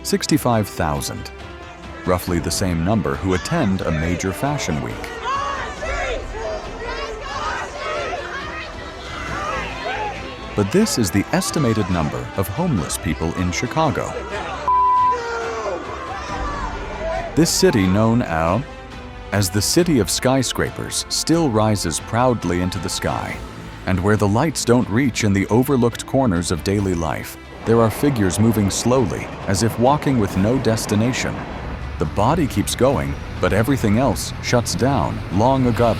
65,000. Roughly the same number who attend a major fashion week. But this is the estimated number of homeless people in Chicago. This city, known as the City of Skyscrapers, still rises proudly into the sky. And where the lights don't reach in the overlooked corners of daily life, there are figures moving slowly, as if walking with no destination. The body keeps going, but everything else shuts down long ago.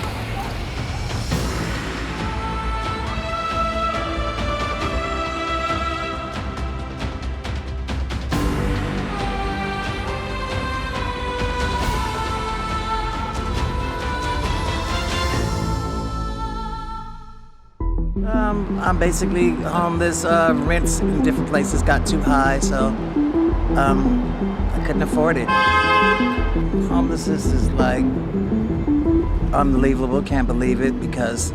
I'm basically homeless. Rents in different places got too high, so I couldn't afford it. Homelessness is like unbelievable. Can't believe it because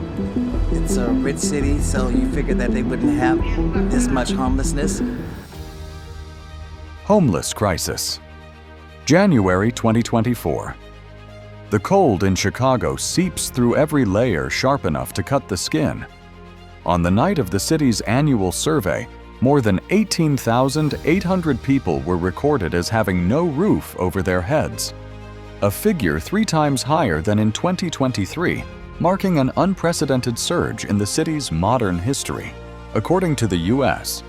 it's a rich city, so you figure that they wouldn't have this much homelessness. Homeless crisis. January 2024. The cold in Chicago seeps through every layer sharp enough to cut the skin. On the night of the city's annual survey, more than 18,800 people were recorded as having no roof over their heads, a figure 3 times higher than in 2023, marking an unprecedented surge in the city's modern history, according to the U.S.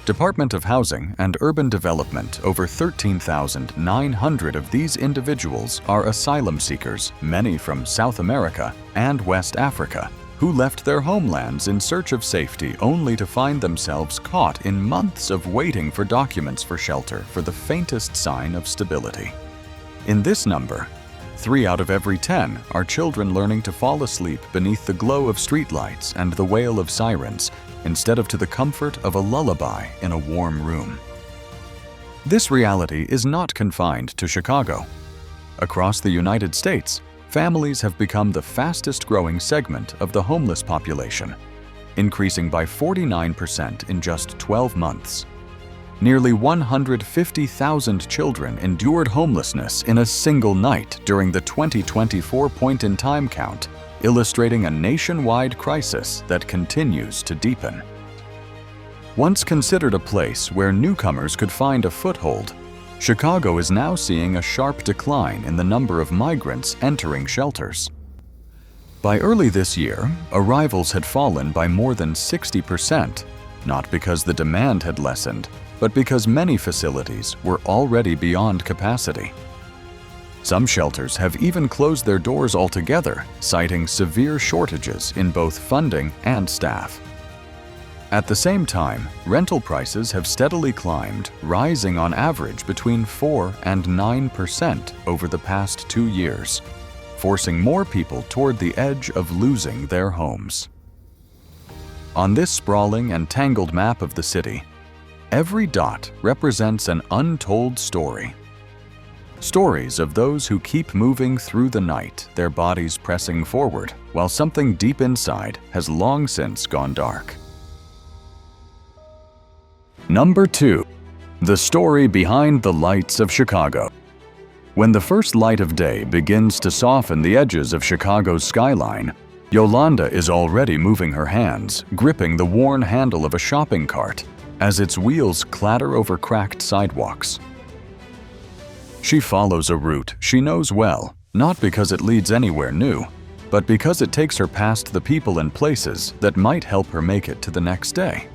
Department of Housing and Urban Development. Over 13,900 of these individuals are asylum seekers, many from South America and West Africa, who left their homelands in search of safety only to find themselves caught in months of waiting for documents for shelter for the faintest sign of stability. In this number, 3 out of every 10 are children learning to fall asleep beneath the glow of streetlights and the wail of sirens, instead of to the comfort of a lullaby in a warm room. This reality is not confined to Chicago. Across the United States, families have become the fastest-growing segment of the homeless population, increasing by 49% in just 12 months. Nearly 150,000 children endured homelessness in a single night during the 2024 point-in-time count, illustrating a nationwide crisis that continues to deepen. Once considered a place where newcomers could find a foothold, Chicago is now seeing a sharp decline in the number of migrants entering shelters. By early this year, arrivals had fallen by more than 60%, not because the demand had lessened, but because many facilities were already beyond capacity. Some shelters have even closed their doors altogether, citing severe shortages in both funding and staff. At the same time, rental prices have steadily climbed, rising on average between 4% and 9% over the past 2 years, forcing more people toward the edge of losing their homes. On this sprawling and tangled map of the city, every dot represents an untold story. Stories of those who keep moving through the night, their bodies pressing forward, while something deep inside has long since gone dark. Number 2. The story behind the lights of Chicago. When the first light of day begins to soften the edges of Chicago's skyline, Yolanda is already moving her hands, gripping the worn handle of a shopping cart as its wheels clatter over cracked sidewalks. She follows a route she knows well, not because it leads anywhere new, but because it takes her past the people and places that might help her make it to the next day.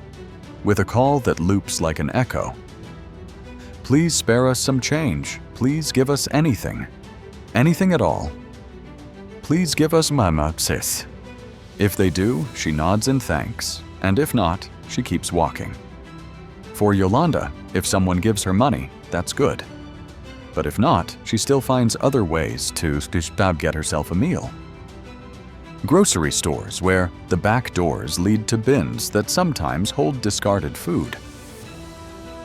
With a call that loops like an echo. Please spare us some change. Please give us anything. Anything at all. Please give us mama, sis. If they do, she nods in thanks, and if not, she keeps walking. For Yolanda, if someone gives her money, that's good. But if not, she still finds other ways to get herself a meal. Grocery stores where the back doors lead to bins that sometimes hold discarded food.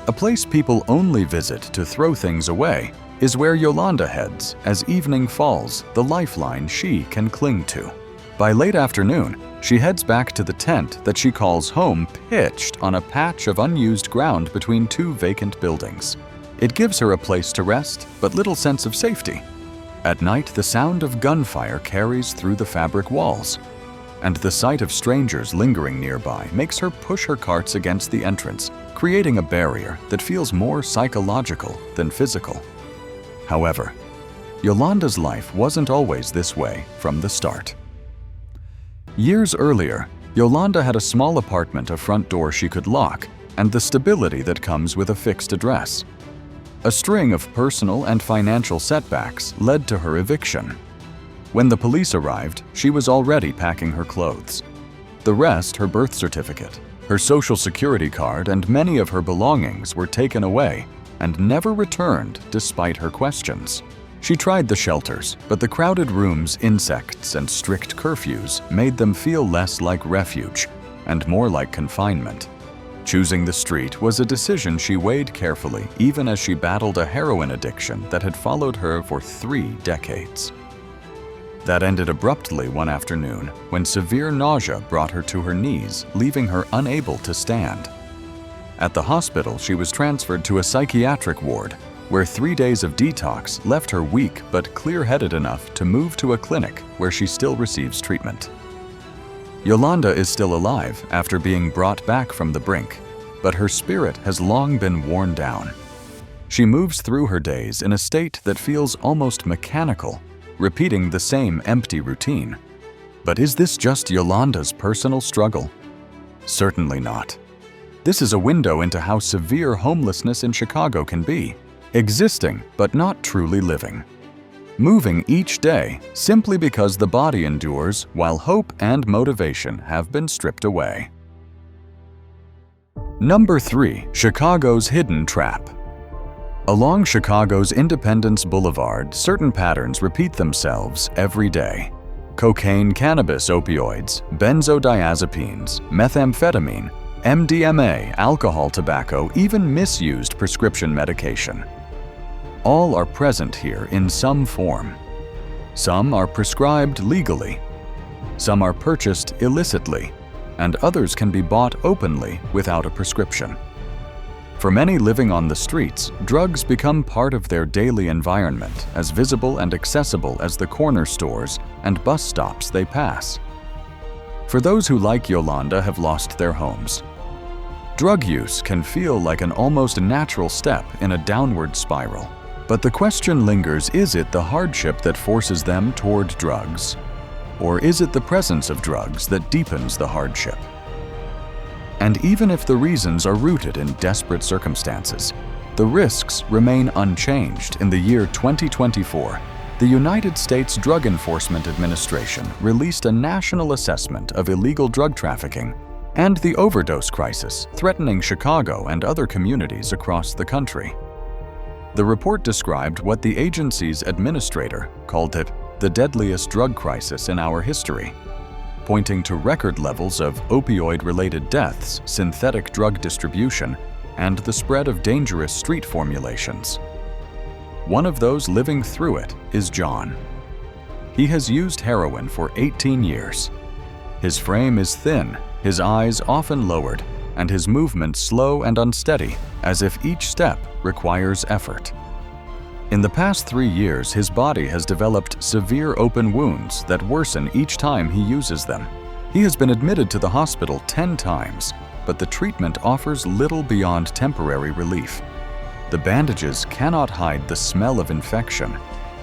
A place people only visit to throw things away is where Yolanda heads as evening falls, the lifeline she can cling to. By late afternoon, she heads back to the tent that she calls home, pitched on a patch of unused ground between two vacant buildings. It gives her a place to rest, but little sense of safety. At night, the sound of gunfire carries through the fabric walls, and the sight of strangers lingering nearby makes her push her carts against the entrance, creating a barrier that feels more psychological than physical. However, Yolanda's life wasn't always this way from the start. Years earlier, Yolanda had a small apartment, a front door she could lock, and the stability that comes with a fixed address. A string of personal and financial setbacks led to her eviction. When the police arrived, she was already packing her clothes. The rest, her birth certificate, her social security card, and many of her belongings were taken away and never returned despite her questions. She tried the shelters, but the crowded rooms, insects, and strict curfews made them feel less like refuge and more like confinement. Choosing the street was a decision she weighed carefully, even as she battled a heroin addiction that had followed her for 3 decades. That ended abruptly one afternoon when severe nausea brought her to her knees, leaving her unable to stand. At the hospital, she was transferred to a psychiatric ward, where 3 days of detox left her weak but clear-headed enough to move to a clinic where she still receives treatment. Yolanda is still alive after being brought back from the brink, but her spirit has long been worn down. She moves through her days in a state that feels almost mechanical, repeating the same empty routine. But is this just Yolanda's personal struggle? Certainly not. This is a window into how severe homelessness in Chicago can be, existing but not truly living. Moving each day simply because the body endures while hope and motivation have been stripped away. Number 3. Chicago's hidden trap. Along Chicago's Independence Boulevard, certain patterns repeat themselves every day. Cocaine, cannabis, opioids, benzodiazepines, methamphetamine, MDMA, alcohol, tobacco, even misused prescription medication. All are present here in some form. Some are prescribed legally, some are purchased illicitly, and others can be bought openly without a prescription. For many living on the streets, drugs become part of their daily environment, as visible and accessible as the corner stores and bus stops they pass. For those who, like Yolanda, have lost their homes, drug use can feel like an almost natural step in a downward spiral. But the question lingers, is it the hardship that forces them toward drugs? Or is it the presence of drugs that deepens the hardship? And even if the reasons are rooted in desperate circumstances, the risks remain unchanged. In the year 2024, the United States Drug Enforcement Administration released a national assessment of illegal drug trafficking and the overdose crisis threatening Chicago and other communities across the country. The report described what the agency's administrator called it the deadliest drug crisis in our history, pointing to record levels of opioid-related deaths, synthetic drug distribution, and the spread of dangerous street formulations. One of those living through it is John. He has used heroin for 18 years. His frame is thin, his eyes often lowered, and his movements slow and unsteady, as if each step requires effort. In the past 3 years, his body has developed severe open wounds that worsen each time he uses them. He has been admitted to the hospital 10 times, but the treatment offers little beyond temporary relief. The bandages cannot hide the smell of infection,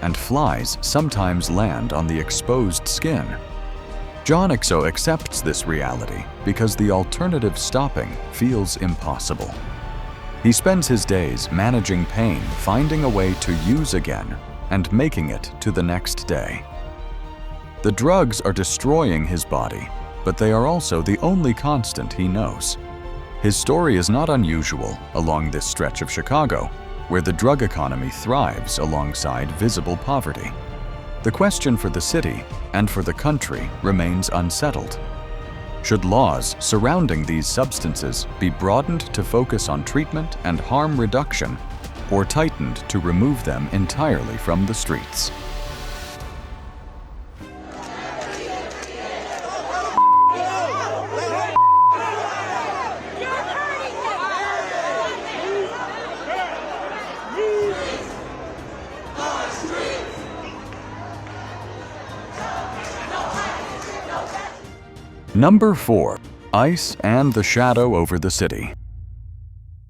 and flies sometimes land on the exposed skin. John Ixo accepts this reality because the alternative stopping feels impossible. He spends his days managing pain, finding a way to use again, and making it to the next day. The drugs are destroying his body, but they are also the only constant he knows. His story is not unusual along this stretch of Chicago, where the drug economy thrives alongside visible poverty. The question for the city and for the country remains unsettled. Should laws surrounding these substances be broadened to focus on treatment and harm reduction, or tightened to remove them entirely from the streets? Number 4. ICE and the shadow over the city.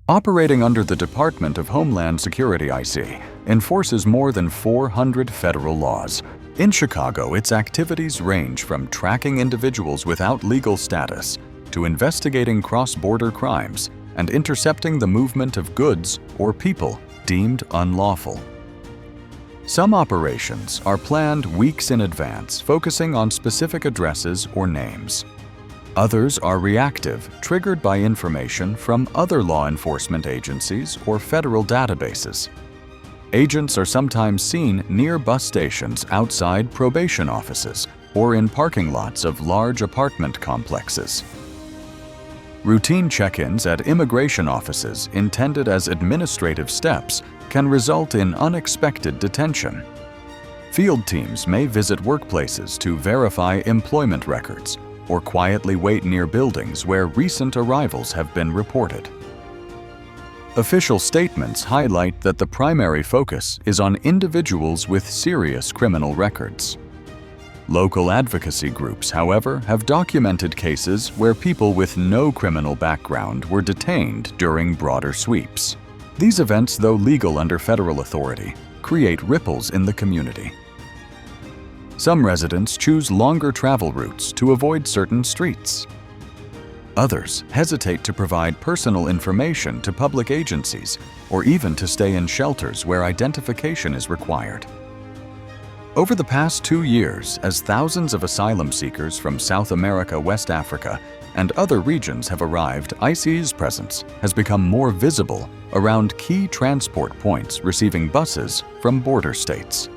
Operating under the Department of Homeland Security, ICE enforces more than 400 federal laws. In Chicago, its activities range from tracking individuals without legal status to investigating cross-border crimes and intercepting the movement of goods or people deemed unlawful. Some operations are planned weeks in advance, focusing on specific addresses or names. Others are reactive, triggered by information from other law enforcement agencies or federal databases. Agents are sometimes seen near bus stations outside probation offices or in parking lots of large apartment complexes. Routine check-ins at immigration offices intended as administrative steps can result in unexpected detention. Field teams may visit workplaces to verify employment records or quietly wait near buildings where recent arrivals have been reported. Official statements highlight that the primary focus is on individuals with serious criminal records. Local advocacy groups, however, have documented cases where people with no criminal background were detained during broader sweeps. These events, though legal under federal authority, create ripples in the community. Some residents choose longer travel routes to avoid certain streets. Others hesitate to provide personal information to public agencies or even to stay in shelters where identification is required. Over the past 2 years, as thousands of asylum seekers from South America, West Africa, and other regions have arrived, ICE's presence has become more visible around key transport points receiving buses from border states.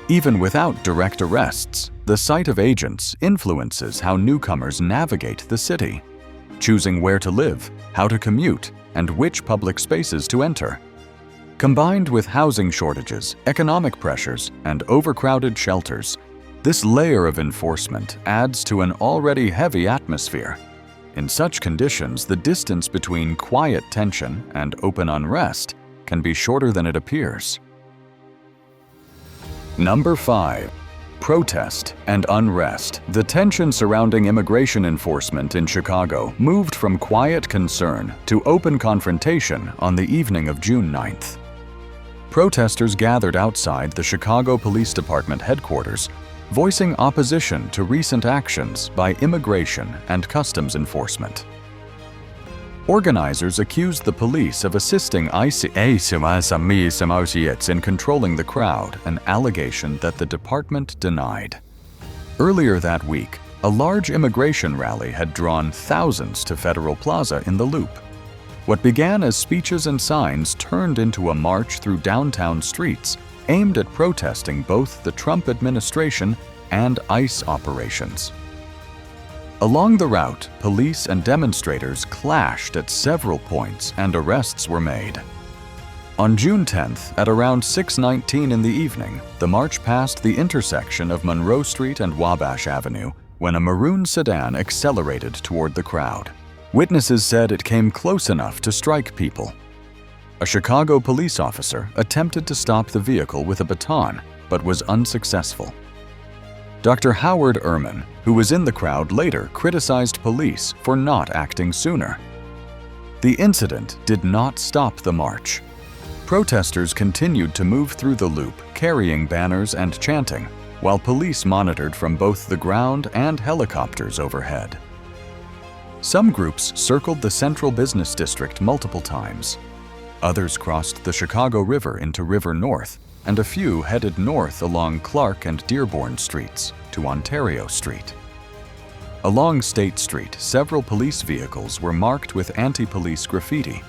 Even without direct arrests, the sight of agents influences how newcomers navigate the city, choosing where to live, how to commute, and which public spaces to enter. Combined with housing shortages, economic pressures, and overcrowded shelters, this layer of enforcement adds to an already heavy atmosphere. In such conditions, the distance between quiet tension and open unrest can be shorter than it appears. Number 5. Protest and unrest. The tension surrounding immigration enforcement in Chicago moved from quiet concern to open confrontation on the evening of June 9th. Protesters gathered outside the Chicago Police Department headquarters, voicing opposition to recent actions by immigration and customs enforcement. Organizers accused the police of assisting ICE in controlling the crowd, an allegation that the department denied. Earlier that week, a large immigration rally had drawn thousands to Federal Plaza in the Loop. What began as speeches and signs turned into a march through downtown streets aimed at protesting both the Trump administration and ICE operations. Along the route, police and demonstrators clashed at several points and arrests were made. On June 10th, at around 6:19 in the evening, the march passed the intersection of Monroe Street and Wabash Avenue when a maroon sedan accelerated toward the crowd. Witnesses said it came close enough to strike people. A Chicago police officer attempted to stop the vehicle with a baton, but was unsuccessful. Dr. Howard Ehrman, who was in the crowd, later criticized police for not acting sooner. The incident did not stop the march. Protesters continued to move through the Loop, carrying banners and chanting, while police monitored from both the ground and helicopters overhead. Some groups circled the Central Business District multiple times. Others crossed the Chicago River into River North, and a few headed north along Clark and Dearborn Streets to Ontario Street. Along State Street, several police vehicles were marked with anti-police graffiti.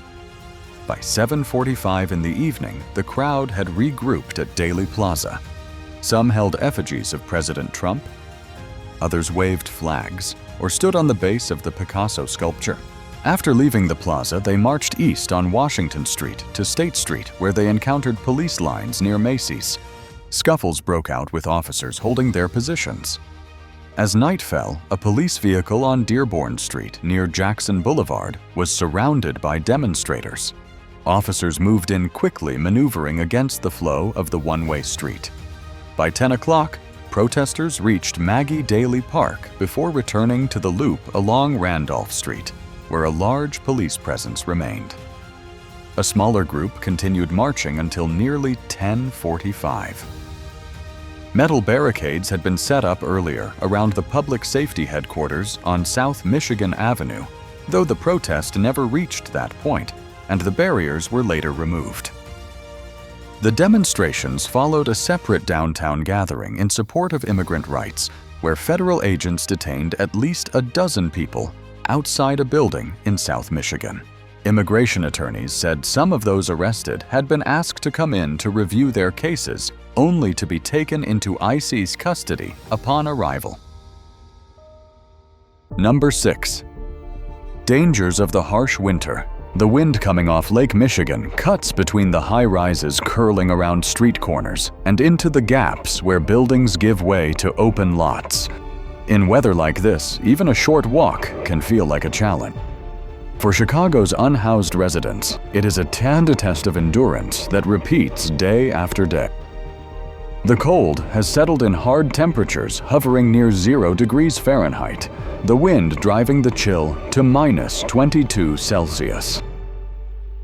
By 7:45 in the evening, the crowd had regrouped at Daley Plaza. Some held effigies of President Trump, others waved flags or stood on the base of the Picasso sculpture. After leaving the plaza, they marched east on Washington Street to State Street, where they encountered police lines near Macy's. Scuffles broke out with officers holding their positions. As night fell, a police vehicle on Dearborn Street near Jackson Boulevard was surrounded by demonstrators. Officers moved in quickly, maneuvering against the flow of the one-way street. By 10 o'clock, protesters reached Maggie Daly Park before returning to the loop along Randolph Street, where a large police presence remained. A smaller group continued marching until nearly 10:45. Metal barricades had been set up earlier around the public safety headquarters on South Michigan Avenue, though the protest never reached that point, and the barriers were later removed. The demonstrations followed a separate downtown gathering in support of immigrant rights, where federal agents detained at least a dozen people outside a building in South Michigan. Immigration attorneys said some of those arrested had been asked to come in to review their cases, only to be taken into ICE's custody upon arrival. Number 6. Dangers of the harsh winter. The wind coming off Lake Michigan cuts between the high rises curling around street corners and into the gaps where buildings give way to open lots. In weather like this, even a short walk can feel like a challenge. For Chicago's unhoused residents, it is a test of endurance that repeats day after day. The cold has settled in hard temperatures hovering near 0 degrees Fahrenheit, the wind driving the chill to -22 Celsius.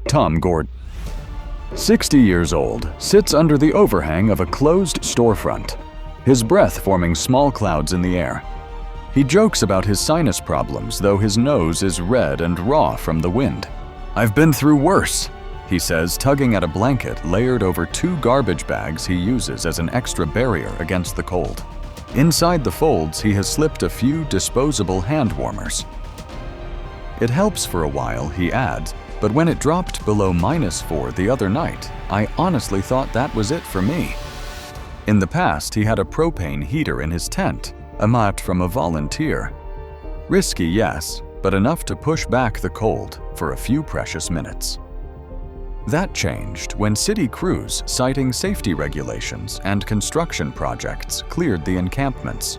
Tom Gordon, 60 years old, sits under the overhang of a closed storefront, his breath forming small clouds in the air. He jokes about his sinus problems, though his nose is red and raw from the wind. "I've been through worse," he says, tugging at a blanket layered over 2 garbage bags he uses as an extra barrier against the cold. Inside the folds, he has slipped a few disposable hand warmers. "It helps for a while," he adds, "but when it dropped below -4 the other night, I honestly thought that was it for me." In the past, he had a propane heater in his tent, a mat from a volunteer. Risky, yes, but enough to push back the cold for a few precious minutes. That changed when city crews citing safety regulations and construction projects cleared the encampments.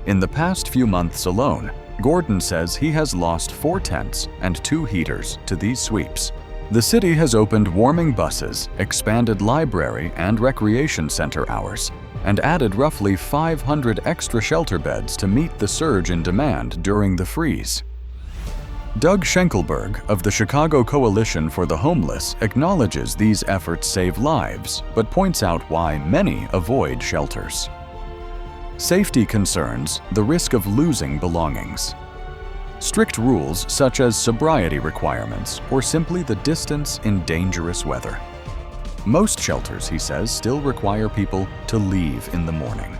In the past few months alone, Gordon says he has lost 4 tents and 2 heaters to these sweeps. The city has opened warming buses, expanded library and recreation center hours, and added roughly 500 extra shelter beds to meet the surge in demand during the freeze. Doug Schenkelberg of the Chicago Coalition for the Homeless acknowledges these efforts save lives, but points out why many avoid shelters. Safety concerns the risk of losing belongings. Strict rules such as sobriety requirements or simply the distance in dangerous weather. Most shelters, he says, still require people to leave in the morning,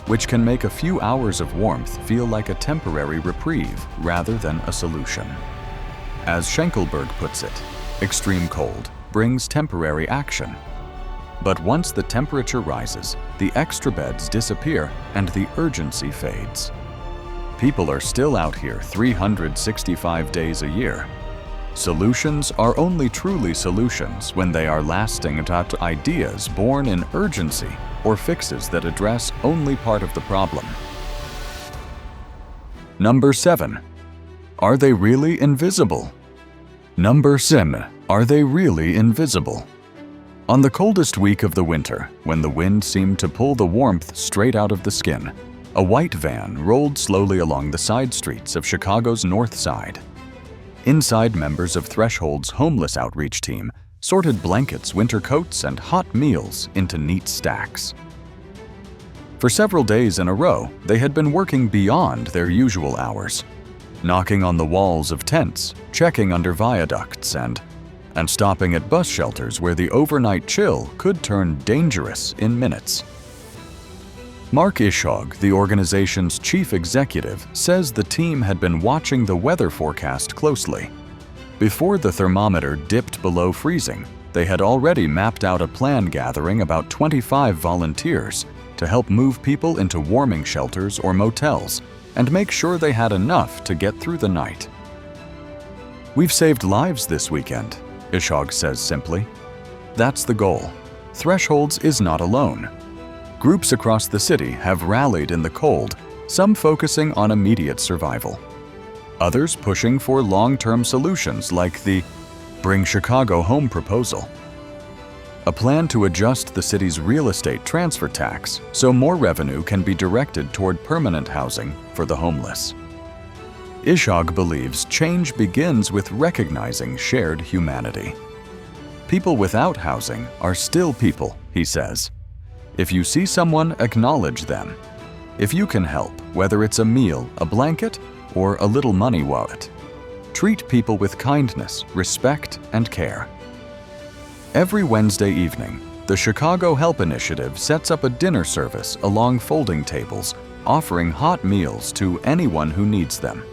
which can make a few hours of warmth feel like a temporary reprieve rather than a solution. As Schenkelberg puts it, extreme cold brings temporary action. But once the temperature rises, the extra beds disappear and the urgency fades. People are still out here 365 days a year. Solutions are only truly solutions when they are lasting ideas born in urgency or fixes that address only part of the problem. Number 7. Are they really invisible? Number 7. Are they really invisible? On the coldest week of the winter, when the wind seemed to pull the warmth straight out of the skin, a white van rolled slowly along the side streets of Chicago's North Side. Inside, members of Threshold's homeless outreach team sorted blankets, winter coats, and hot meals into neat stacks. For several days in a row, they had been working beyond their usual hours, knocking on the walls of tents, checking under viaducts, and stopping at bus shelters where the overnight chill could turn dangerous in minutes. Mark Ishog, the organization's chief executive, says the team had been watching the weather forecast closely. Before the thermometer dipped below freezing, they had already mapped out a plan gathering about 25 volunteers to help move people into warming shelters or motels and make sure they had enough to get through the night. "We've saved lives this weekend," Ishog says simply. That's the goal. Thresholds is not alone. Groups across the city have rallied in the cold, some focusing on immediate survival. Others pushing for long-term solutions like the Bring Chicago Home proposal. a plan to adjust the city's real estate transfer tax so more revenue can be directed toward permanent housing for the homeless. Ishaq believes change begins with recognizing shared humanity. People without housing are still people, he says. If you see someone, acknowledge them. If you can help, whether it's a meal, a blanket, or a little money wallet, treat people with kindness, respect, and care. Every Wednesday evening, the Chicago Help Initiative sets up a dinner service along folding tables, offering hot meals to anyone who needs them.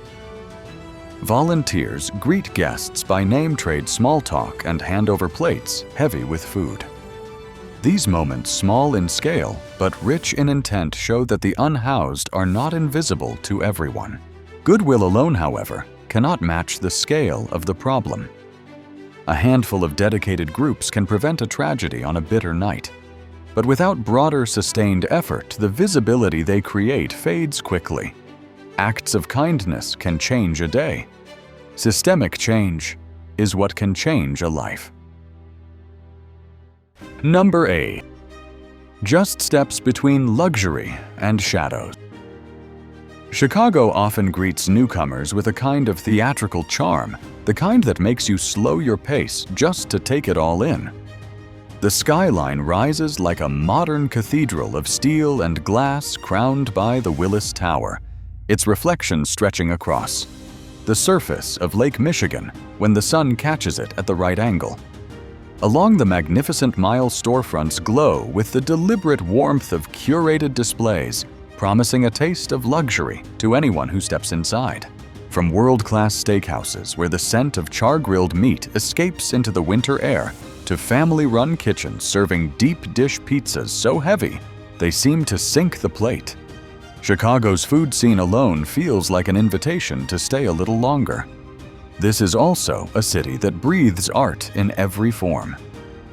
Volunteers greet guests by name-trade small talk and hand over plates heavy with food. These moments, small in scale but rich in intent, show that the unhoused are not invisible to everyone. Goodwill alone, however, cannot match the scale of the problem. A handful of dedicated groups can prevent a tragedy on a bitter night. But without broader, sustained effort, the visibility they create fades quickly. Acts of kindness can change a day. Systemic change is what can change a life. Number 8. Just steps between luxury and shadows. Chicago often greets newcomers with a kind of theatrical charm, the kind that makes you slow your pace just to take it all in. The skyline rises like a modern cathedral of steel and glass crowned by the Willis Tower, its reflection stretching across. The surface of Lake Michigan when the sun catches it at the right angle. Along the magnificent mile, storefronts glow with the deliberate warmth of curated displays, promising a taste of luxury to anyone who steps inside. From world-class steakhouses where the scent of char-grilled meat escapes into the winter air, to family-run kitchens serving deep-dish pizzas so heavy they seem to sink the plate. Chicago's food scene alone feels like an invitation to stay a little longer. This is also a city that breathes art in every form.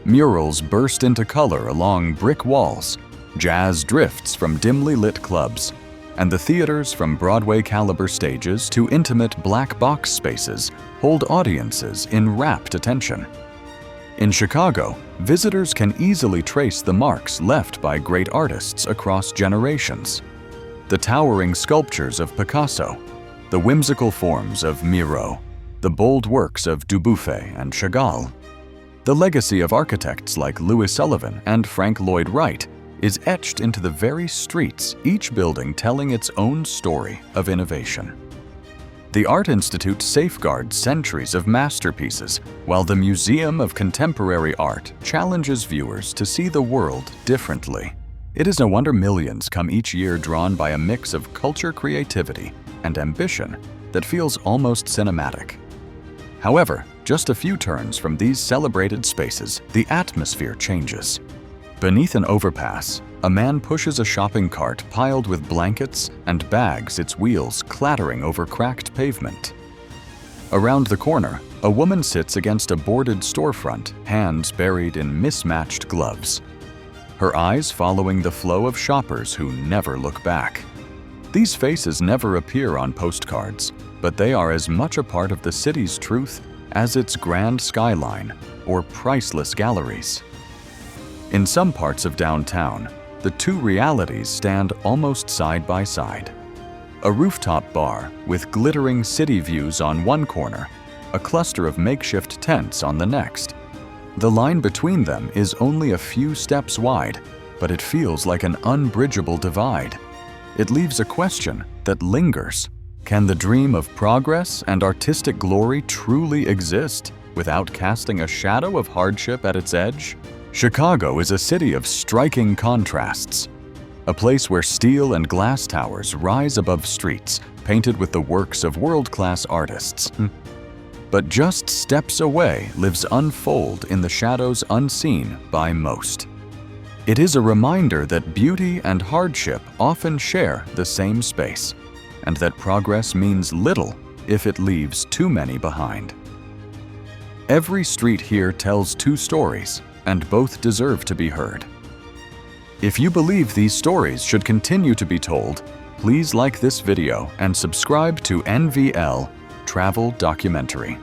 Murals burst into color along brick walls, jazz drifts from dimly lit clubs, and the theaters, from Broadway-caliber stages to intimate black box spaces, hold audiences in rapt attention. In Chicago, visitors can easily trace the marks left by great artists across generations. The towering sculptures of Picasso, the whimsical forms of Miro, the bold works of Dubuffet and Chagall. The legacy of architects like Louis Sullivan and Frank Lloyd Wright is etched into the very streets, each building telling its own story of innovation. The Art Institute safeguards centuries of masterpieces, while the Museum of Contemporary Art challenges viewers to see the world differently. It is no wonder millions come each year, drawn by a mix of culture, creativity, and ambition that feels almost cinematic. However, just a few turns from these celebrated spaces, the atmosphere changes. Beneath an overpass, a man pushes a shopping cart piled with blankets and bags, its wheels clattering over cracked pavement. Around the corner, a woman sits against a boarded storefront, hands buried in mismatched gloves. Her eyes following the flow of shoppers who never look back. These faces never appear on postcards, but they are as much a part of the city's truth as its grand skyline or priceless galleries. In some parts of downtown, the two realities stand almost side by side. A rooftop bar with glittering city views on one corner, a cluster of makeshift tents on the next. The line between them is only a few steps wide, but it feels like an unbridgeable divide. It leaves a question that lingers. Can the dream of progress and artistic glory truly exist without casting a shadow of hardship at its edge? Chicago is a city of striking contrasts. A place where steel and glass towers rise above streets, painted with the works of world-class artists. But just steps away lives unfold in the shadows unseen by most. It is a reminder that beauty and hardship often share the same space, and that progress means little if it leaves too many behind. Every street here tells two stories, and both deserve to be heard. If you believe these stories should continue to be told, please like this video and subscribe to NVL Travel Documentary.